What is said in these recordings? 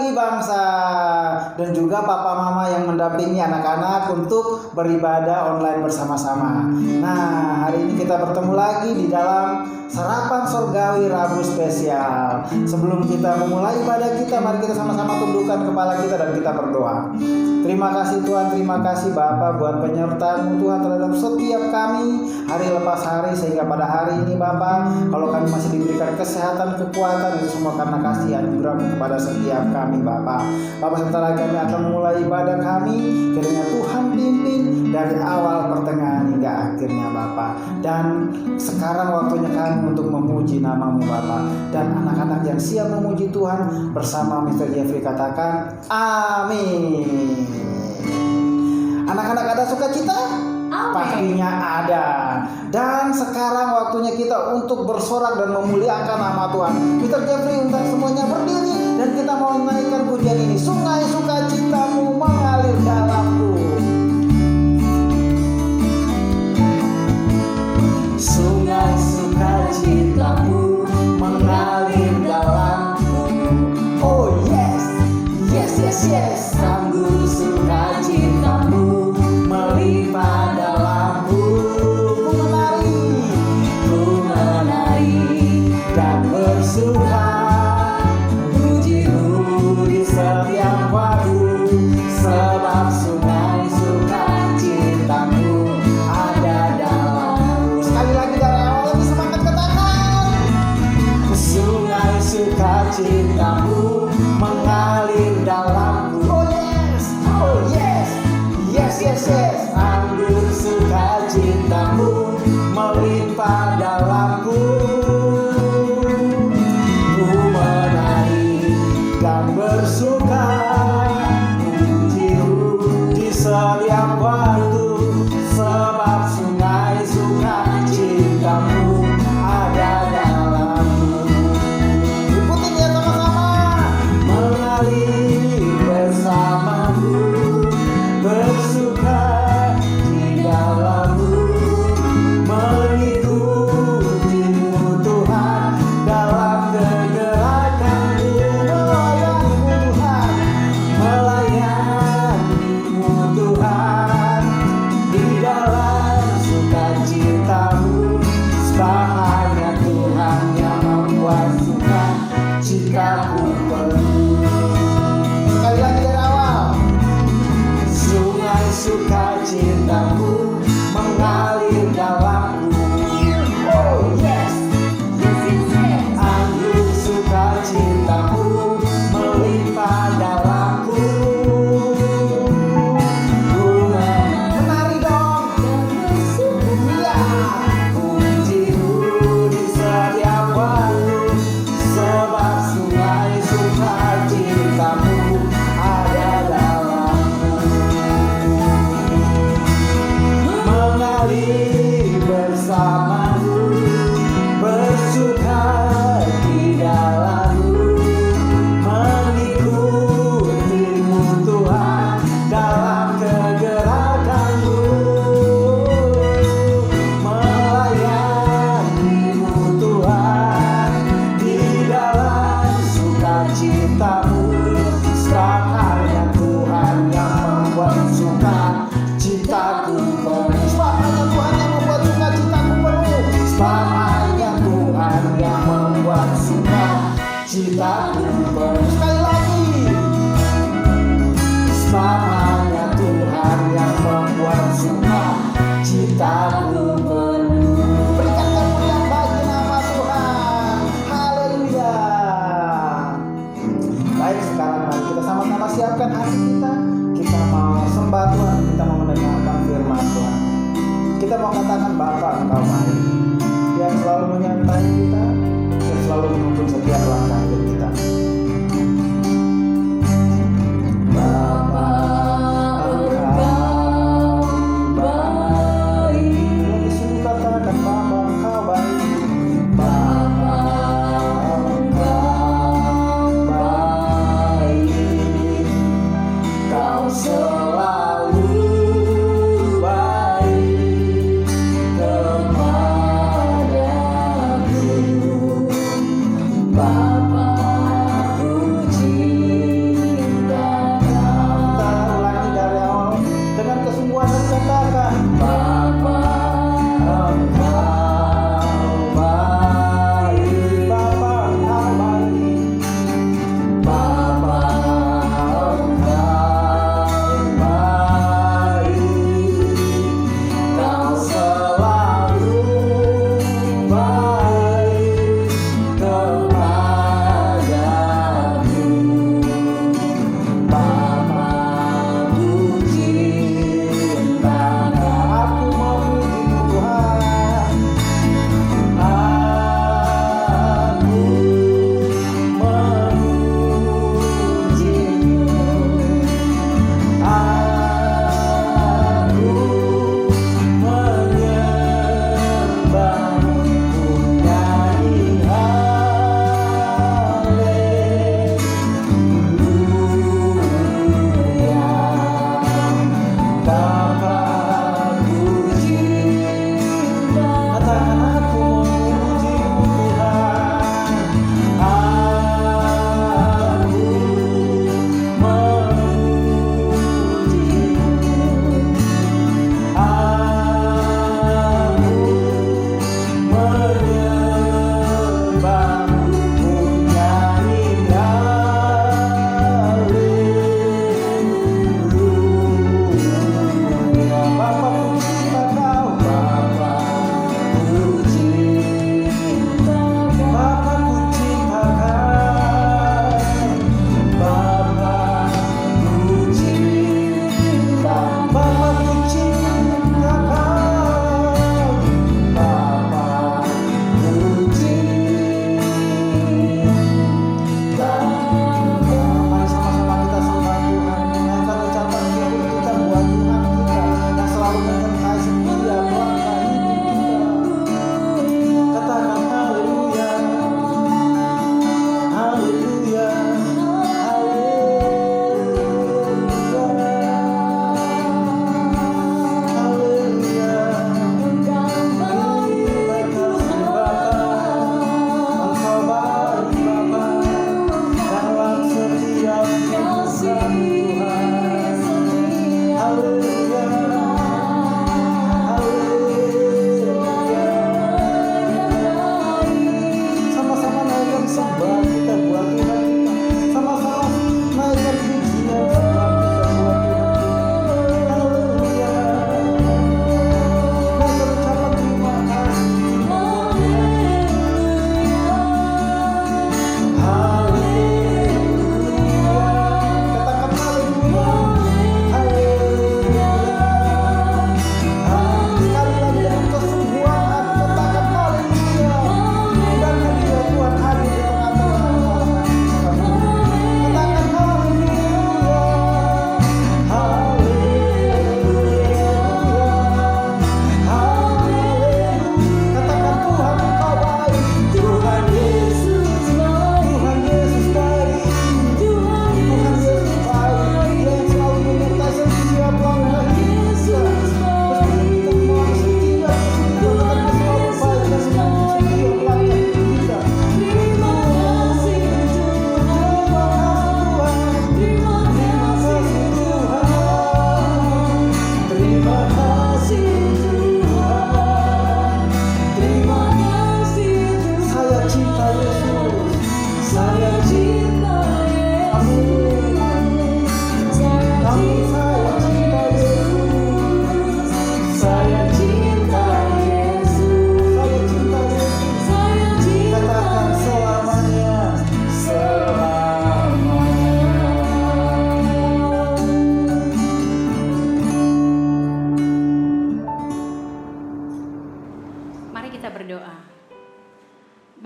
lagi bangsa, dan juga papa mama yang mendampingi anak-anak untuk beribadah online bersama-sama. Nah, hari ini kita bertemu lagi di dalam Sarapan Sorgawi Rabu Spesial. Sebelum kita memulai ibadah kita, mari kita sama-sama tundukkan kepala kita dan kita berdoa. Terima kasih Tuhan, terima kasih Bapa buat penyertaan-Mu Tuhan terhadap setiap kami hari lepas hari, sehingga pada hari ini Bapa, kalau kami masih diberikan kesehatan, kekuatan, itu semua karena kasih anugerah-Mu kepada setiap kami Bapa. Bapa, sebentar lagi kami akan memulai ibadah kami, kiranya Tuhan pimpin dari awal, pertengahan hingga akhirnya Bapa. Dan sekarang waktunya kami untuk memuji nama-Mu Bapa. Dan anak-anak yang siap memuji Tuhan bersama Mr. Jeffrey katakan amin. Anak-anak ada sukacita? Pastinya ada. Dan sekarang waktunya kita untuk bersorak dan memuliakan nama Tuhan. Mr. Jeffrey undang semuanya berdiri dan kita mau menaikkan pujian ini. Sungai sukacitamu mengalir dalamku. Sungai sukacitamu mengalir dalamku. Oh yes, Yes, yes, yes. Tanggul sukacitamu melimpah dalamku. Ku menari dan bersuka, puji-Mu di setiap waktu, sebab sungai sukacitamu ada dalamku. sekali lagi dari awal, lebih semangat katakan. Sungai sukacitamu mengalir dalamku. Oh yes, oh yes, yes, yes, yes. Anggur sukacitamu melimpah dalamku. Ku menari dan bersuka, puji-Mu di setiap waktu, sebab sungai sukacitamu ada dalamku. Ikutin ya sama-sama. Mengalir bersamamu, bersuka di dalammu, mengikutimu Tuhan dalam kegerakanmu. Melayanimu Tuhan di dalam sukacitamu, sebab hanya Tuhan yang membuat sukacitaku penuh. Sekali lagi dari awal. Sungai sukacitamu mengalir dalamku. Oh yes, anggur sukacitamu melimpah dalamku. Ku Menari dong. iya, puji-Mu di setiap waktu, sebab sungai sukacitamu ada dalamku. Mengalir bersamamu, bersuka di dalammu, mengikutimu Tuhan dalam kegerakanmu, melayanimu Tuhan di dalam sukacitamu, sebab hanya Tuhan yang membuat sukacitaku penuh. Sebab hanya Tuhan yang membuat sukacitaku penuh. Sebab hanya Tuhan yang membuat sukacitaku penuh. Sekali lagi. Sebab hanya Tuhan yang membuat sukacitaku penuh. Berikan kemuliaan bagi nama Tuhan. Haleluya. Baik, sekarang mari kita sama-sama siapkan hati kita. Kita mau sembah Tuhan, kita mau mendengarkan firman Tuhan. Kita mau katakan Bapa, Engkau baik, yang selalu menyertai kita, yang selalu menuntun setiap langkah hidup kita. Bapa, Engkau baik. Lagi sungguh katakan Bapa, Engkau baik. Bapa, Engkau baik. Kau selalu baik kepadaku. Bapa, puji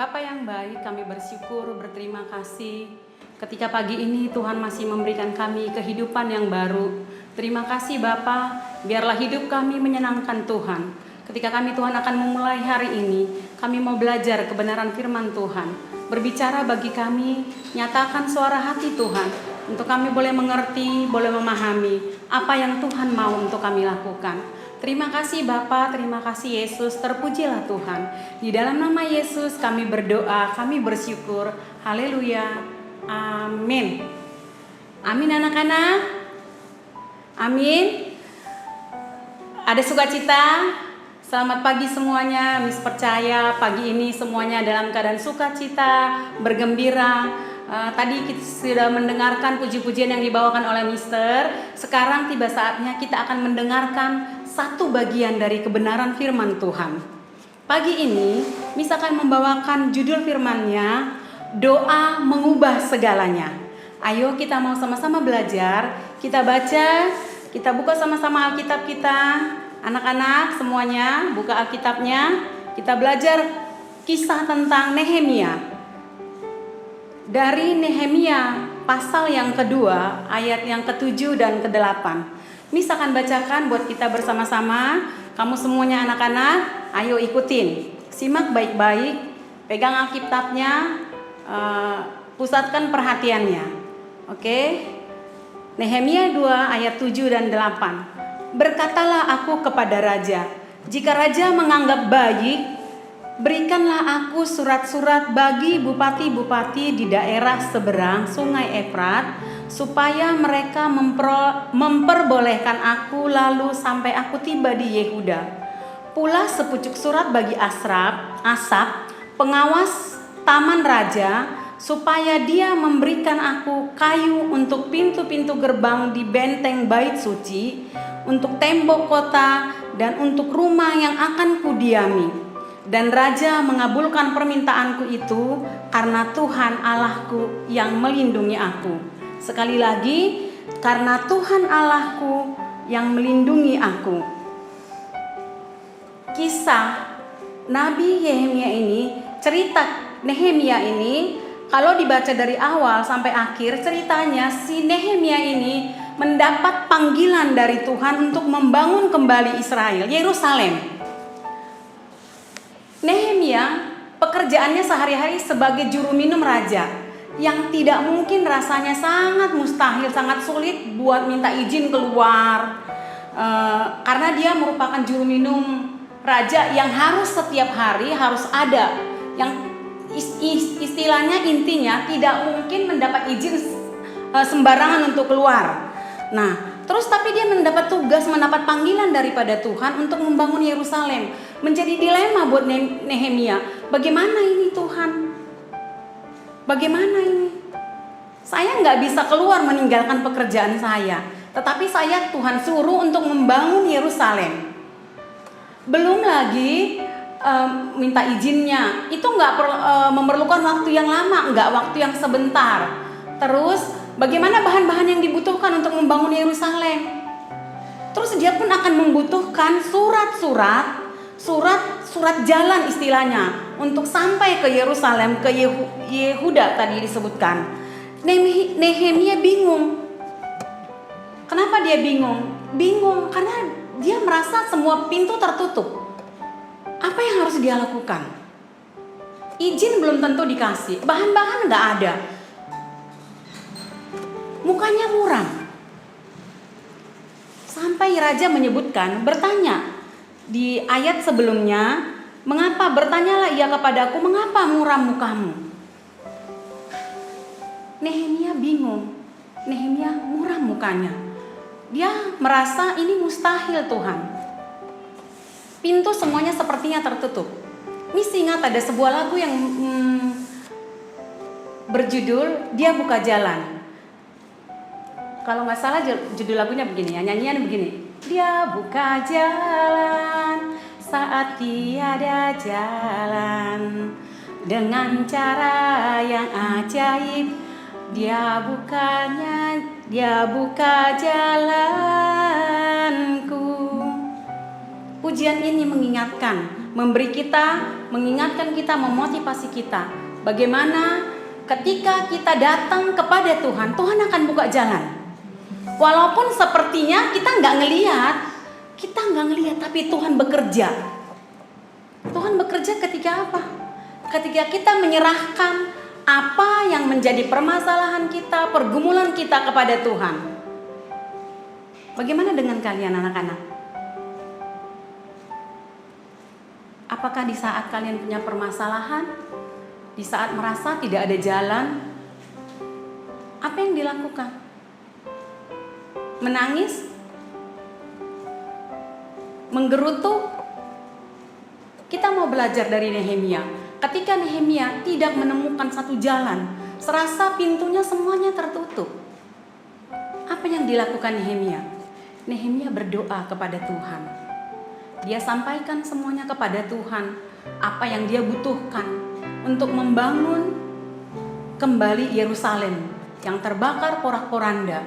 Bapa yang baik, kami bersyukur, berterima kasih ketika pagi ini Tuhan masih memberikan kami kehidupan yang baru. Terima kasih Bapa, biarlah hidup kami menyenangkan Tuhan. Ketika kami Tuhan akan memulai hari ini, kami mau belajar kebenaran firman Tuhan. Berbicara bagi kami, nyatakan suara hati Tuhan, untuk kami boleh mengerti, boleh memahami apa yang Tuhan mau untuk kami lakukan. Terima kasih Bapa, terima kasih Yesus, terpujilah Tuhan. Di dalam nama Yesus kami berdoa, kami bersyukur. Haleluya. Amin. Amin anak-anak. Amin. Ada sukacita? Selamat pagi semuanya. Miss percaya pagi ini semuanya dalam keadaan sukacita, bergembira. Tadi kita sudah mendengarkan puji-pujian yang dibawakan oleh Mister. Sekarang tiba saatnya kita akan mendengarkan satu bagian dari kebenaran firman Tuhan. Pagi ini Miss akan membawakan judul firman-Nya, doa mengubah segalanya. Ayo kita mau sama-sama belajar. Kita baca, kita buka sama-sama Alkitab kita. Anak-anak semuanya buka Alkitabnya. Kita belajar kisah tentang Nehemia. Dari Nehemia pasal yang kedua, ayat yang ke-7 dan ke-8. Miss akan bacakan buat kita bersama-sama. Kamu semuanya anak-anak, ayo ikutin. Simak baik-baik, pegang Alkitabnya, pusatkan perhatiannya. Oke? Nehemia 2 ayat 7 dan 8. Berkatalah aku kepada raja, jika raja menganggap baik, berikanlah aku surat-surat bagi bupati-bupati di daerah seberang Sungai Efrat, supaya mereka memperbolehkan aku lalu sampai aku tiba di Yehuda. Pula sepucuk surat bagi Asap, pengawas taman raja, supaya dia memberikan aku kayu untuk pintu-pintu gerbang di benteng bait suci, untuk tembok kota, dan untuk rumah yang akan kudiami. Dan raja mengabulkan permintaanku itu karena Tuhan Allahku yang melindungi aku. Sekali lagi, karena Tuhan Allahku yang melindungi aku. Kisah Nabi Nehemia ini, cerita Nehemia ini, kalau dibaca dari awal sampai akhir, ceritanya si Nehemia ini mendapat panggilan dari Tuhan untuk membangun kembali Israel, Yerusalem. Nehemia pekerjaannya sehari-hari sebagai juru minum raja, yang tidak mungkin, rasanya sangat mustahil, sangat sulit buat minta izin keluar, karena dia merupakan juru minum raja yang harus setiap hari harus ada, yang istilahnya intinya tidak mungkin mendapat izin sembarangan untuk keluar. Nah, terus tapi dia mendapat tugas, mendapat panggilan daripada Tuhan untuk membangun Yerusalem. Menjadi dilema buat Nehemia. Bagaimana ini Tuhan? Bagaimana ini? Saya nggak bisa keluar meninggalkan pekerjaan saya, tetapi saya Tuhan suruh untuk membangun Yerusalem. Belum lagi minta izinnya, itu nggak memerlukan waktu yang lama, nggak waktu yang sebentar. Terus bagaimana bahan-bahan yang dibutuhkan untuk membangun Yerusalem? Terus dia pun akan membutuhkan surat jalan istilahnya untuk sampai ke Yerusalem, ke Yehuda tadi disebutkan. Nehemia bingung. Kenapa dia bingung? Bingung karena dia merasa semua pintu tertutup. Apa yang harus dia lakukan? Izin belum tentu dikasih, bahan-bahan nggak ada, mukanya muram. Sampai raja menyebutkan, bertanya di ayat sebelumnya, bertanyalah ia kepadaku, mengapa muram mukamu? Nehemia bingung, Nehemia muram mukanya. Dia merasa ini mustahil Tuhan. Pintu semuanya sepertinya tertutup. Miss ingat ada sebuah lagu yang berjudul Dia Buka Jalan. Kalau nggak salah judul lagunya begini ya, nyanyian begini. Dia buka jalan saat tiada jalan, dengan cara yang ajaib. Dia buka jalanku. Pujian ini mengingatkan memberi kita, mengingatkan kita, memotivasi kita. Bagaimana ketika kita datang kepada Tuhan, Tuhan akan buka jalan. Walaupun sepertinya kita nggak ngelihat, tapi Tuhan bekerja. Tuhan bekerja ketika apa? Ketika kita menyerahkan apa yang menjadi permasalahan kita, pergumulan kita kepada Tuhan. Bagaimana dengan kalian anak-anak? Apakah di saat kalian punya permasalahan, di saat merasa tidak ada jalan, apa yang dilakukan? Menangis? Menggerutu? Kita mau belajar dari Nehemia. Ketika Nehemia tidak menemukan satu jalan, serasa pintunya semuanya tertutup. Apa yang dilakukan Nehemia? Nehemia berdoa kepada Tuhan. Dia sampaikan semuanya kepada Tuhan, apa yang dia butuhkan untuk membangun kembali Yerusalem yang terbakar porak-poranda.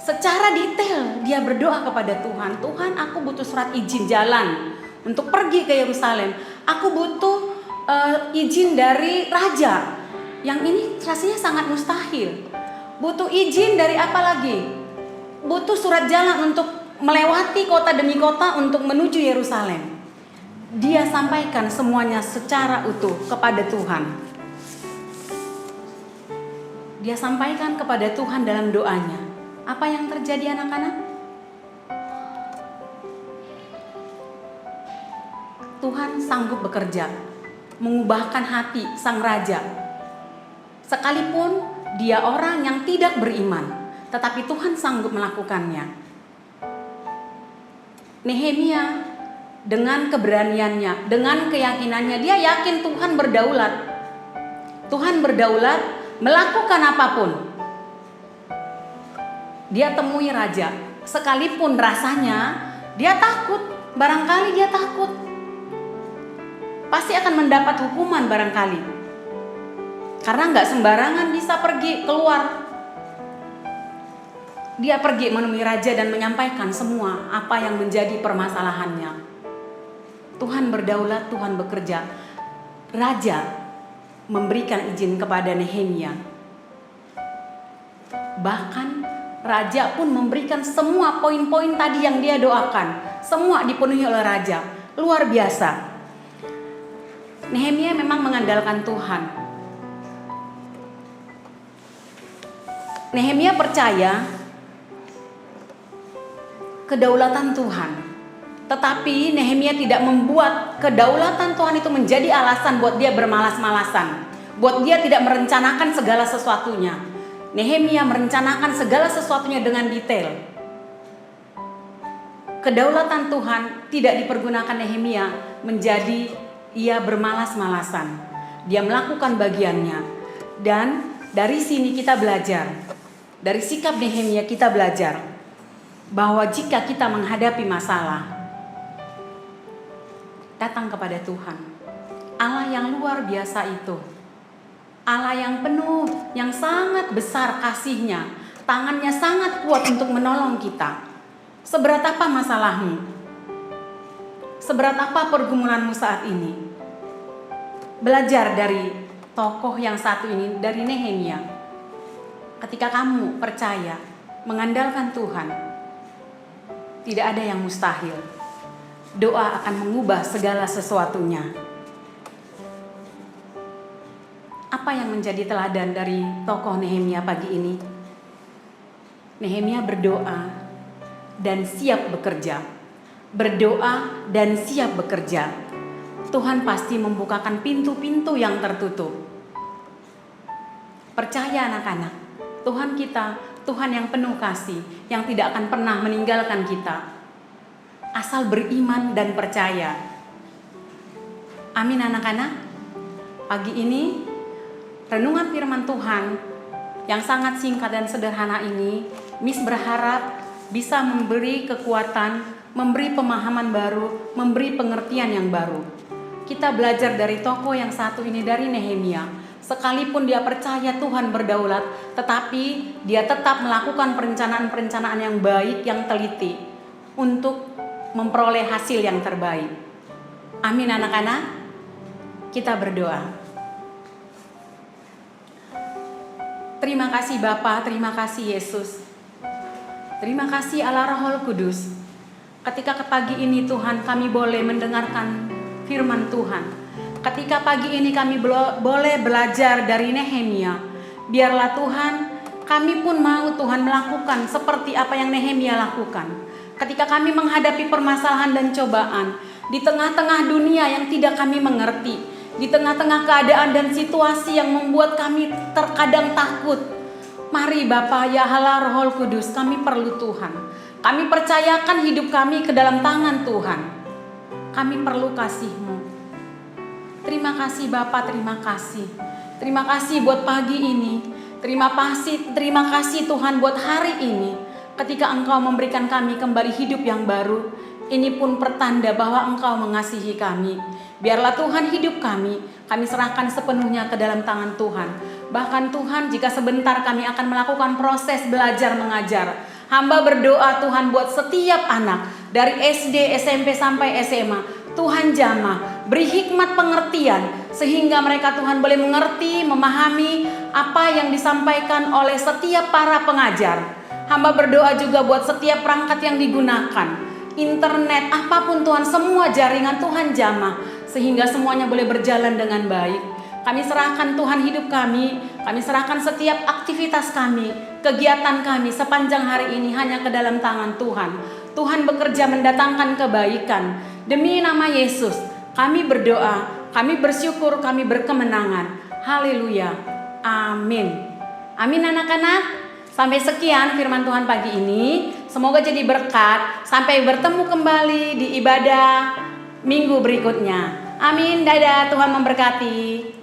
Secara detail dia berdoa kepada Tuhan, Tuhan, aku butuh surat izin jalan untuk pergi ke Yerusalem. Aku butuh izin dari raja. Yang ini rasanya sangat mustahil. Butuh izin dari apa lagi? Butuh surat jalan untuk melewati kota demi kota untuk menuju Yerusalem. Dia sampaikan semuanya secara utuh kepada Tuhan. Dia sampaikan kepada Tuhan dalam doanya. Apa yang terjadi anak-anak? Tuhan sanggup bekerja, mengubahkan hati sang raja. Sekalipun dia orang yang tidak beriman, tetapi Tuhan sanggup melakukannya. Nehemia dengan keberaniannya, dengan keyakinannya, dia yakin Tuhan berdaulat. Tuhan berdaulat melakukan apapun. Dia temui raja, sekalipun rasanya dia takut, barangkali dia takut. Pasti akan mendapat hukuman barangkali. Karena nggak sembarangan bisa pergi keluar. Dia pergi menemui raja dan menyampaikan semua apa yang menjadi permasalahannya. Tuhan berdaulat, Tuhan bekerja. Raja memberikan izin kepada Nehemia. Bahkan raja pun memberikan semua poin-poin tadi yang dia doakan. Semua dipenuhi oleh raja. Luar biasa. Nehemia memang mengandalkan Tuhan. Nehemia percaya kedaulatan Tuhan. Tetapi Nehemia tidak membuat kedaulatan Tuhan itu menjadi alasan buat dia bermalas-malasan, buat dia tidak merencanakan segala sesuatunya. Nehemia merencanakan segala sesuatunya dengan detail. Kedaulatan Tuhan tidak dipergunakan Nehemia menjadi ia bermalas-malasan. Dia melakukan bagiannya. Dan dari sini kita belajar, dari sikap Nehemia kita belajar bahwa jika kita menghadapi masalah, datang kepada Tuhan. Allah yang luar biasa itu, Allah yang penuh, yang sangat besar kasihnya, tangannya sangat kuat untuk menolong kita. Seberat apa masalahmu? Seberat apa pergumulanmu saat ini? Belajar dari tokoh yang satu ini, dari Nehemia. Ketika kamu percaya, mengandalkan Tuhan, tidak ada yang mustahil. Doa akan mengubah segala sesuatunya. Apa yang menjadi teladan dari tokoh Nehemia pagi ini? Nehemia berdoa dan siap bekerja. Berdoa dan siap bekerja. Tuhan pasti membukakan pintu-pintu yang tertutup. Percaya anak-anak, Tuhan kita, Tuhan yang penuh kasih, yang tidak akan pernah meninggalkan kita. Asal beriman dan percaya. Amin anak-anak. Pagi ini, renungan firman Tuhan yang sangat singkat dan sederhana ini, Miss berharap bisa memberi kekuatan, memberi pemahaman baru, memberi pengertian yang baru. Kita belajar dari tokoh yang satu ini, dari Nehemia. Sekalipun dia percaya Tuhan berdaulat, tetapi dia tetap melakukan perencanaan-perencanaan yang baik, yang teliti, untuk memperoleh hasil yang terbaik. Amin anak-anak. Kita berdoa. Terima kasih Bapa, terima kasih Yesus. Terima kasih Allah Roh Kudus. Ketika ke pagi ini Tuhan kami boleh mendengarkan firman Tuhan. Ketika pagi ini kami boleh belajar dari Nehemia. Biarlah Tuhan, kami pun mau Tuhan melakukan seperti apa yang Nehemia lakukan. Ketika kami menghadapi permasalahan dan cobaan, di tengah-tengah dunia yang tidak kami mengerti, di tengah-tengah keadaan dan situasi yang membuat kami terkadang takut. Mari Bapa, ya Allah Roh Kudus, kami perlu Tuhan. Kami percayakan hidup kami ke dalam tangan Tuhan. Kami perlu kasih-Mu. Terima kasih Bapa, terima kasih. Terima kasih buat pagi ini. Terima kasih Tuhan buat hari ini. Ketika Engkau memberikan kami kembali hidup yang baru, ini pun pertanda bahwa Engkau mengasihi kami. Biarlah Tuhan hidup kami serahkan sepenuhnya ke dalam tangan Tuhan. Bahkan Tuhan, jika sebentar kami akan melakukan proses belajar mengajar, hamba berdoa Tuhan buat setiap anak dari SD, SMP sampai SMA. Tuhan jamah, beri hikmat pengertian sehingga mereka Tuhan boleh mengerti, memahami apa yang disampaikan oleh setiap para pengajar. Hamba berdoa juga buat setiap perangkat yang digunakan, internet, apapun Tuhan, semua jaringan Tuhan jamah sehingga semuanya boleh berjalan dengan baik. Kami serahkan Tuhan hidup kami serahkan setiap aktivitas kami, kegiatan kami sepanjang hari ini hanya ke dalam tangan Tuhan. Tuhan bekerja mendatangkan kebaikan. Demi nama Yesus, kami berdoa, kami bersyukur, kami berkemenangan. Haleluya. Amin. Amin anak-anak. Sampai sekian firman Tuhan pagi ini. Semoga jadi berkat. Sampai bertemu kembali di ibadah minggu berikutnya. Amin. Dadah, Tuhan memberkati.